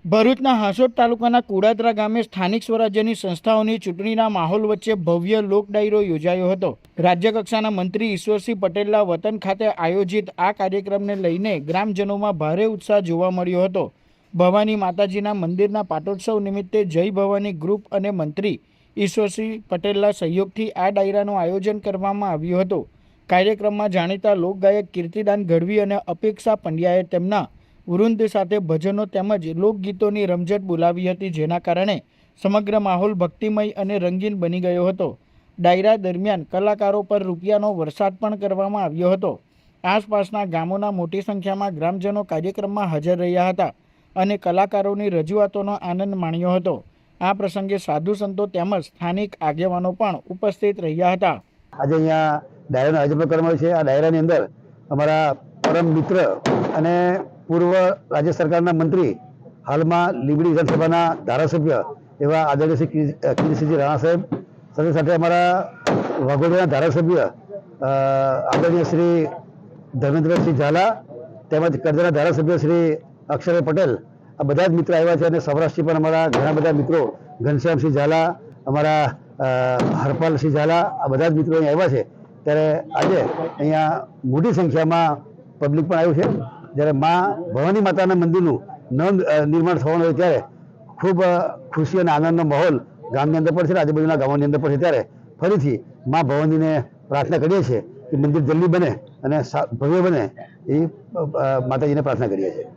ભરૂચના હાંસોદ તાલુકાના કુડાદરા ગામે સ્થાનિક સ્વરાજ્યની સંસ્થાઓની ચૂંટણીના માહોલ વચ્ચે ભવ્ય લોક ડાયરો યોજાયો હતો। રાજ્યકક્ષાના મંત્રી ઈશ્વરસિંહ પટેલના વતન ખાતે આયોજિત આ કાર્યક્રમને લઈને ગ્રામજનોમાં ભારે ઉત્સાહ જોવા મળ્યો હતો। ભવાની માતાજીના મંદિરના પાટોત્સવ નિમિત્તે જય ભવાની ગ્રુપ અને મંત્રી ઈશ્વરસિંહ પટેલના સહયોગથી આ ડાયરાનું આયોજન કરવામાં આવ્યું હતું। કાર્યક્રમમાં જાણીતા લોકગાયક કીર્તિદાન ગઢવી અને અપેક્ષા પંડ્યાએ તેમના વૃંદ સાથે ભજનો તેમજ લોકગીતોની રમઝટ બોલાવી હતી, જેના કારણે સમગ્ર માહોલ ભક્તિમય અને રંગીન બની ગયો હતો। ડાયરા દરમિયાન કલાકારો પર રૂપિયાનો વરસાદ પણ કરવામાં આવ્યો હતો। આસપાસના ગામોના મોટી સંખ્યામાં ગ્રામજનો કાર્યક્રમમાં હાજર રહ્યા હતા અને કલાકારોની રજૂઆતોનો આનંદ માણ્યો હતો। આ પ્રસંગે સાધુ સંતો તેમજ સ્થાનિક આગેવાનો પણ ઉપસ્થિત રહ્યા હતા। આજે અહીંયા ડાયરાનું આયોજન કરવામાં આવ્યું છે। આ ડાયરાની અંદર અમારા પરમ મિત્ર અને પૂર્વ રાજ્ય સરકારના મંત્રી, હાલમાં લીંબડી વિધાનસભાના ધારાસભ્ય એવા આદરણીય શ્રી કીર્તિસિંહજી રાણા સાહેબ, સાથે સાથે અમારા વાઘોડિયાના ધારાસભ્ય આદરણીય શ્રી ધર્મેન્દ્રસિંહ ઝાલા તેમજ કરજણના ધારાસભ્ય શ્રી અક્ષરભાઈ પટેલ, આ બધા જ મિત્રો આવ્યા છે। અને સૌરાષ્ટ્રથી પણ અમારા ઘણા બધા મિત્રો, ઘનશ્યામસિંહ ઝાલા, અમારા હરપાલસિંહ ઝાલા, આ બધા જ મિત્રો અહીંયા આવ્યા છે। ત્યારે આજે અહીંયા મોટી સંખ્યામાં પબ્લિક પણ આવ્યું છે। જ્યારે મા ભવાની માતાના મંદિરનું નિર્માણ થવાનું હોય ત્યારે ખૂબ ખુશી અને આનંદનો માહોલ ગામની અંદર પણ છે, આજુબાજુના ગામોની અંદર પણ છે। ત્યારે ફરીથી મા ભવાનીને પ્રાર્થના કરીએ છીએ કે મંદિર જલ્દી બને અને ભવ્ય બને, એ માતાજીને પ્રાર્થના કરીએ છીએ।